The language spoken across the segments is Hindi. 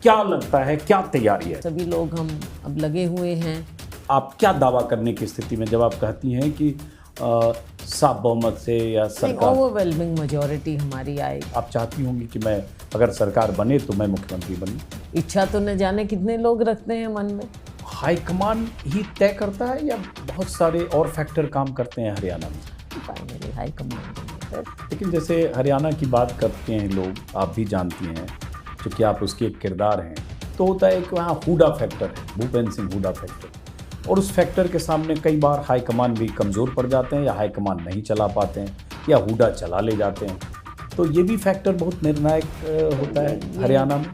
क्या लगता है, क्या तैयारी है? सभी लोग हम अब लगे हुए हैं। आप क्या दावा करने की स्थिति में जब आप कहती हैं कि साफ बहुमत से या सरकार, ओवरवेलमिंग मेजॉरिटी हमारी आएगी? आप चाहती होंगी कि मैं अगर सरकार बने तो मैं मुख्यमंत्री बनूं? इच्छा तो न जाने कितने लोग रखते हैं मन में। हाईकमान ही तय करता है या बहुत सारे और फैक्टर काम करते हैं हरियाणा में? Finally high command. लेकिन जैसे हरियाणा की बात करते हैं लोग, आप भी जानती हैं, क्योंकि आप उसके एक किरदार हैं, तो होता है कि वहाँ हुडा फैक्टर है, भूपेंद्र सिंह हुडा फैक्टर, और उस फैक्टर के सामने कई बार हाईकमान भी कमज़ोर पड़ जाते हैं या हाईकमान नहीं चला पाते हैं या हुडा चला ले जाते हैं। तो ये भी फैक्टर बहुत निर्णायक होता है हरियाणा में।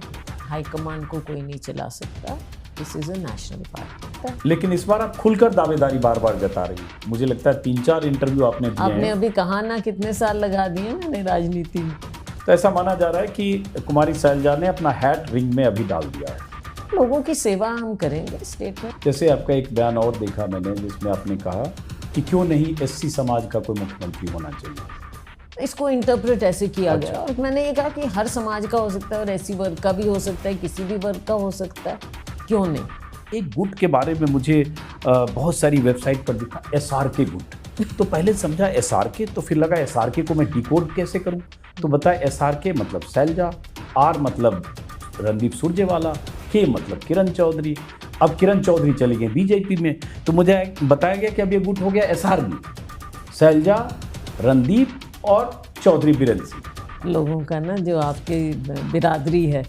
हाईकमान को कोई नहीं चला सकता, this is a national party. लेकिन इस बार आप खुलकर दावेदारी बार बार जता रही हैं। मुझे लगता है 3-4 इंटरव्यू आपने दिए हैं। आपने अभी कहा ना कितने साल लगा दिए मैंने राजनीति में। तो ऐसा माना जा रहा है कि कुमारी शैलजा ने अपना हैट रिंग में अभी डाल दिया है। लोगों की सेवा हम करेंगे स्टेट में। जैसे आपका एक बयान और देखा मैंने, जिसमें आपने कहा कि क्यों नहीं एससी समाज का कोई मुख्यमंत्री होना चाहिए। इसको इंटरप्रेट ऐसे किया अच्छा। गया और मैंने ये कहा कि हर समाज का हो सकता है और एससी वर्ग का भी हो सकता है, किसी भी वर्ग का हो सकता है, क्यों नहीं। एक गुट के बारे में मुझे बहुत सारी वेबसाइट पर दिखा, SRK गुट। तो पहले समझा SRK, तो फिर लगा SRK को मैं डिकोड कैसे करूं। तो बताया SRK मतलब शैलजा, R मतलब रणदीप सुरजेवाला, K मतलब किरण चौधरी। अब किरण चौधरी चली गई बीजेपी में, तो मुझे बताया गया कि अब ये गुट हो गया SRB, शैलजा, रणदीप और चौधरी बीरेंद्र सिंह। लोगों का ना, जो आपकी बिरादरी है,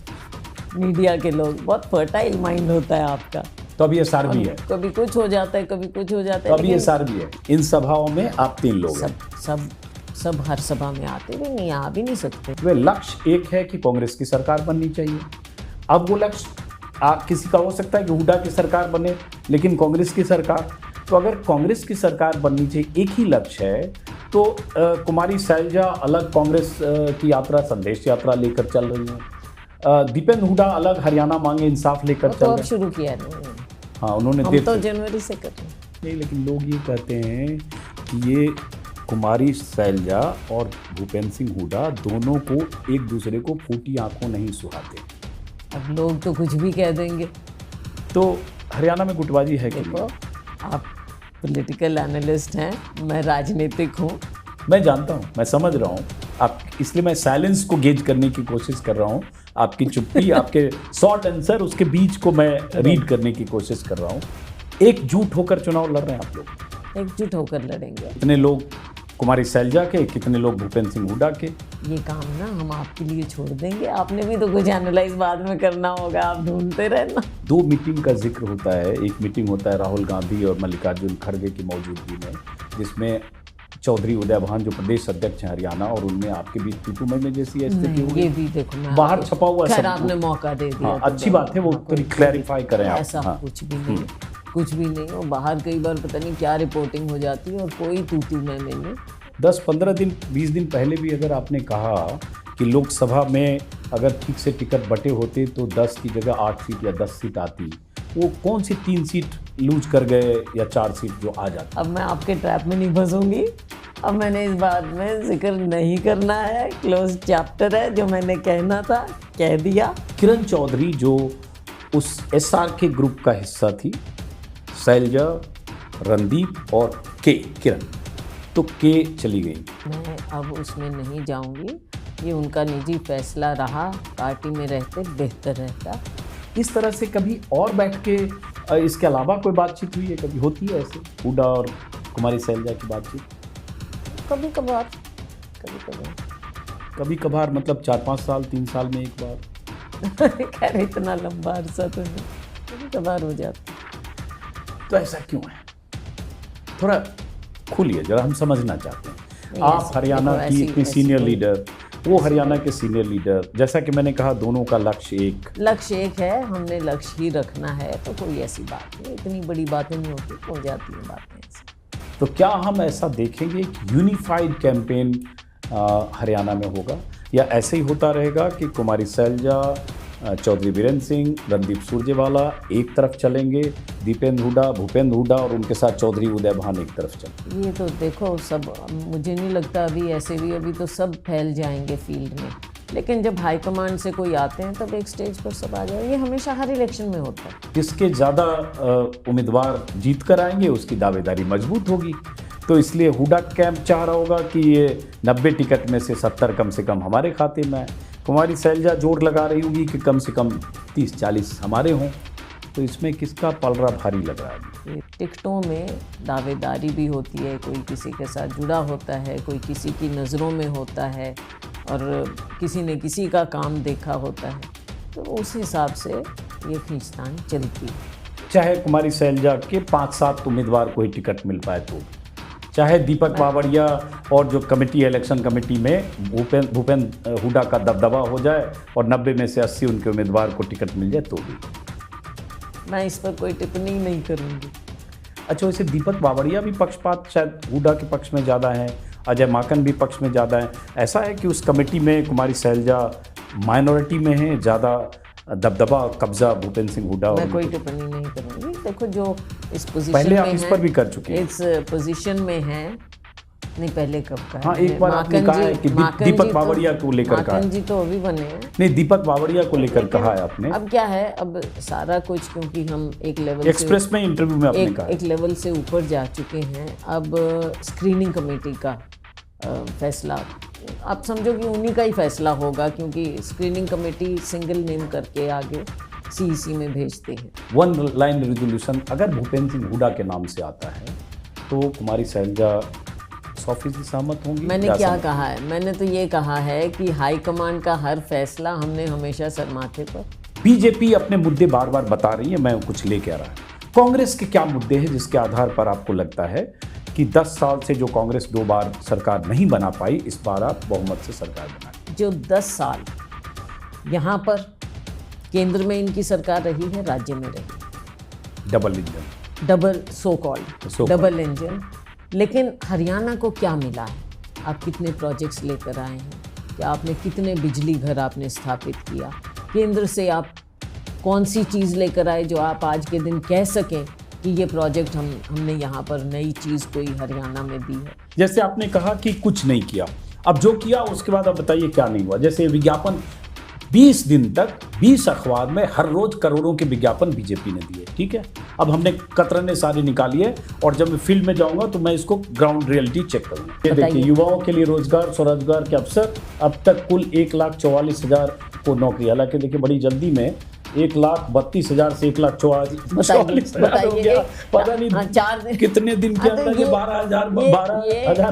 मीडिया के लोग, बहुत फर्टाइल माइंड होता है आपका। तो अभी SRB है, कभी कुछ हो जाता है, कभी कुछ हो जाता तो है। अभी SRB है। इन सभाओं में आप 3 लोग हैं। सब हर सभा में आते भी नहीं, आ भी नहीं सकते। वे लक्ष्य एक है कि कांग्रेस की सरकार बननी चाहिए। अब वो लक्ष्य किसी का हो सकता है कि हुडा की सरकार बने, लेकिन कांग्रेस की सरकार, तो अगर कांग्रेस की सरकार बननी चाहिए, एक ही लक्ष्य है, तो कुमारी शैलजा अलग कांग्रेस की यात्रा, संदेश यात्रा लेकर चल रही हैं। दीपेंद्र हुडा अलग हरियाणा मांगे इंसाफ लेकर चल तो रहे अब हैं। शुरू किया नहीं, हाँ, उन्होंने हम तो जनवरी से कर रहे हैं। नहीं, लेकिन लोग ये कहते हैं कि ये कुमारी शैलजा और भूपेंद्र सिंह हुडा दोनों को एक दूसरे को फूटी आंखों नहीं सुहाते। अब लोग तो कुछ भी कह देंगे। तो हरियाणा में गुटबाजी है कि देखो, आप पॉलिटिकल एनालिस्ट हैं, मैं राजनीतिक हूँ। मैं जानता हूँ, मैं समझ रहा हूँ आप, इसलिए मैं साइलेंस को गेज करने की कोशिश कर रहा हूँ। आपकी चुप्पी, आपके शॉर्ट आंसर, उसके बीच को मैं रीड करने की कोशिश कर रहा हूँ। एकजुट होकर चुनाव लड़ रहे हैं आप लोग। एकजुट होकर लड़ेंगे। कितने लोग कुमारी शैलजा के, कितने लोग भूपेंद्र सिंह हुडा के। ये काम ना हम आपके लिए छोड़ देंगे, आपने भी तो कुछ एनालाइज बाद में करना होगा, आप ढूंढते रहना। 2 मीटिंग का जिक्र होता है। एक मीटिंग होता है राहुल गांधी और मल्लिकार्जुन खड़गे की मौजूदगी में, जिसमें चौधरी उदय भान जो प्रदेश अध्यक्ष हैं हरियाणा, और उनमें आपके बीच टूटू में जैसी स्थिति हुई। ये भी देखो, मैं बाहर छपा हुआ खैर सब आपने मौका दे दिया। हाँ, तो अच्छी बात है, वो क्लैरिफाई करें आप। ऐसा हाँ। कुछ भी नहीं, कुछ भी नहीं। और बाहर कई बार पता नहीं क्या रिपोर्टिंग हो जाती है और कोई तू मैं नहीं। 10-15 दिन 20 दिन पहले भी अगर आपने कहा कि लोकसभा में अगर ठीक से टिकट बटे होते तो 10 की जगह 8 सीट या 10 सीट आती, वो कौन सी 3 सीट लूज कर गए या 4 सीट जो आ जाती। अब मैं आपके ट्रैप में नहीं फंसूंगी। अब मैंने इस बात में जिक्र नहीं करना है, क्लोज चैप्टर है। जो मैंने कहना था कह दिया। किरण चौधरी जो उस SRK ग्रुप का हिस्सा थी, शैलजा, रणदीप और किरण, तो चली गई। मैं अब उसमें नहीं जाऊंगी, ये उनका निजी फैसला रहा, पार्टी में रहते बेहतर रहता। इस तरह से कभी और बैठ के इसके अलावा कोई बातचीत हुई है? कभी होती है ऐसे हुडा और कुमारी शैलजा की बातचीत? कभी कभार कभी कभार मतलब 4-5 साल 3 साल में एक बार? खैर इतना लंबा अरसा तो नहीं, कभी कभार हो जाता। तो ऐसा क्यों है? थोड़ा खुलिए जरा, हम समझना चाहते हैं। आप हरियाणा की इतनी सीनियर लीडर, वो हरियाणा के सीनियर लीडर, जैसा कि मैंने कहा दोनों का लक्ष्य एक है। हमने लक्ष्य ही रखना है, तो कोई ऐसी बात नहीं, इतनी बड़ी बातें नहीं होती, हो जाती हैं बातें ऐसी। तो क्या हम ऐसा देखेंगे कि यूनिफाइड कैंपेन हरियाणा में होगा, या ऐसे ही होता रहेगा कि कुमारी शैलजा, चौधरी बीरेंद्र सिंह, रणदीप सुरजेवाला एक तरफ चलेंगे, दीपेंद्र हुडा, भूपेंद्र हुडा और उनके साथ चौधरी उदय भान एक तरफ चलेंगे? ये तो देखो, सब मुझे नहीं लगता अभी ऐसे भी, अभी तो सब फैल जाएंगे फील्ड में। लेकिन जब हाईकमांड से कोई आते हैं तब एक स्टेज पर सब आ जाए। ये हमेशा हर इलेक्शन में होता है। जिसके ज़्यादा उम्मीदवार जीत कर आएंगे उसकी दावेदारी मजबूत होगी। तो इसलिए हुडा कैंप चाह रहा होगा कि ये 90 टिकट में से 70 कम से कम हमारे खाते में आए। कुमारी शैलजा जोर लगा रही होगी कि कम से कम 30-40 हमारे हों। तो इसमें किसका पलड़ा भारी लग रहा है? ये टिकटों में दावेदारी भी होती है, कोई किसी के साथ जुड़ा होता है, कोई किसी की नज़रों में होता है और किसी ने किसी का काम देखा होता है, तो उस हिसाब से ये खींचतान चलती है। चाहे कुमारी शैलजा के 5-7 उम्मीदवार को ही टिकट मिल पाए तो, चाहे दीपक बावड़िया और जो कमेटी इलेक्शन कमेटी में भूपेंद्र हुडा का दबदबा हो जाए और 90 में से 80 उनके उम्मीदवार को टिकट मिल जाए तो भी। मैं इस पर कोई टिप्पणी नहीं करूँगी। अच्छा, वैसे दीपक बावड़िया भी पक्षपात शायद हुडा के पक्ष में ज़्यादा है, अजय माकन भी पक्ष में ज़्यादा है। ऐसा है कि उस कमेटी में कुमारी शैलजा माइनॉरिटी में है, ज़्यादा दबदबा कब्जा भूपेंद्र सिंह हुडा। मैं कोई टिप्पणी नहीं करूँगी। देखो, जो इस पोजीशन पहले में आप इस पर भी कर चुके हैं। इस पोजीशन में है, नहीं पहले कब का है? हाँ, एक बार आपने कहा है कि दीपक बावड़िया को लेकर कहा। माकन जी तो अभी बने हैं। नहीं, दीपक बावड़िया को लेकर कहा है आपने। अब क्या है, अब सारा कुछ, क्योंकि हम एक लेवल एक्सप्रेस में इंटरव्यू में आपने कहा एक लेवल से ऊपर जा चुके हैं। अब स्क्रीनिंग कमेटी का फैसला आप समझो कि उन्हीं का ही फैसला होगा, क्योंकि स्क्रीनिंग कमेटी सिंगल नेम करके आगे सीईसी में भेजते हैं। वन लाइन रेजोल्यूशन अगर भूपेंद्र सिंह हुडा के नाम से आता है तो कुमारी शैलजा 100% सहमत होंगी। मैंने क्या कहा है? मैंने तो ये कहा है कि हाईकमांड का हर फैसला हमने हमेशा सर माथे पर। बीजेपी अपने मुद्दे बार बार बता रही है, मैं कुछ लेके आ रहा है। कांग्रेस के क्या मुद्दे हैं जिसके आधार पर आपको लगता है कि 10 साल से जो कांग्रेस 2 बार सरकार नहीं बना पाई, इस बार आप बहुमत से सरकार बनाएं? जो 10 साल यहाँ पर केंद्र में इनकी सरकार रही है, राज्य में रही double engine, double so called double engine. लेकिन हरियाणा को क्या मिला है? आप कितने प्रोजेक्ट्स लेकर आए हैं? क्या आपने कितने बिजली घर आपने स्थापित किया? केंद्र से आप कौन सी चीज़ लेकर आए जो आप आज के दिन कह सकें कि ये प्रोजेक्ट हमने यहाँ पर नई चीज़ कोई हरियाणा में दी है? जैसे आपने कहा कि कुछ नहीं किया, अब जो किया उसके बाद आप बताइए क्या नहीं हुआ। जैसे विज्ञापन 20 दिन तक 20 अखबार में हर रोज करोड़ों के विज्ञापन बीजेपी ने दिए, ठीक है। अब हमने कतरने सारे निकाली है और जब मैं फील्ड में जाऊंगा तो मैं इसको ग्राउंड रियलिटी चेक करूंगा। ये देखिए, युवाओं के लिए रोजगार स्वरोजगार के अवसर, अब तक कुल 1,44,000 को नौकरी। हालांकि देखिए बड़ी जल्दी में 1,32,000 से 1,44,000 हो गया। पता नहीं 4 दिन कितने दिन के अंदर ये 12,000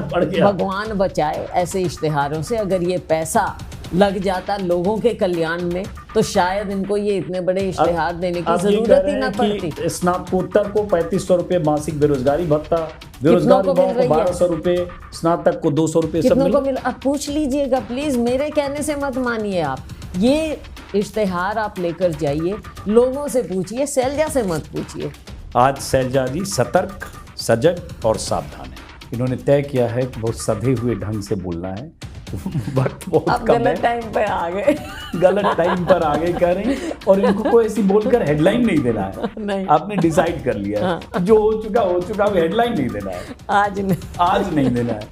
बढ़ गया। भगवान बचाए ऐसे इश्तेहारों से। अगर ये पैसा लग जाता लोगों के कल्याण में तो शायद इनको ये इतने बड़े इश्तेहार देने की जरूरत ही ना पड़ती। स्नातकोत्तर को 3,500 रुपए मासिक बेरोजगारी भत्ता, बेरोजगार युवाओं को 1,200 रुपए, स्नातक को 200 रुपए, सब मिल। अब पूछ लीजिएगा प्लीज, मेरे कहने से मत मानिए आप। ये इश्तेहार आप लेकर जाइए, लोगों से पूछिए, शैलजा से मत पूछिए। आज शैलजा जी सतर्क, सजग और सावधान है। इन्होंने तय किया है कि बहुत सधे हुए ढंग से बोलना है। वक्त बहुत कम है। गलत टाइम पे आ गए। गलत टाइम पर आ गए कह रही हैं, और इनको कोई ऐसी बोलकर हेडलाइन नहीं देना है। नहीं, आपने डिसाइड कर लिया है। जो हो चुका, वो हेडलाइन नहीं देना है। आज नहीं देना है।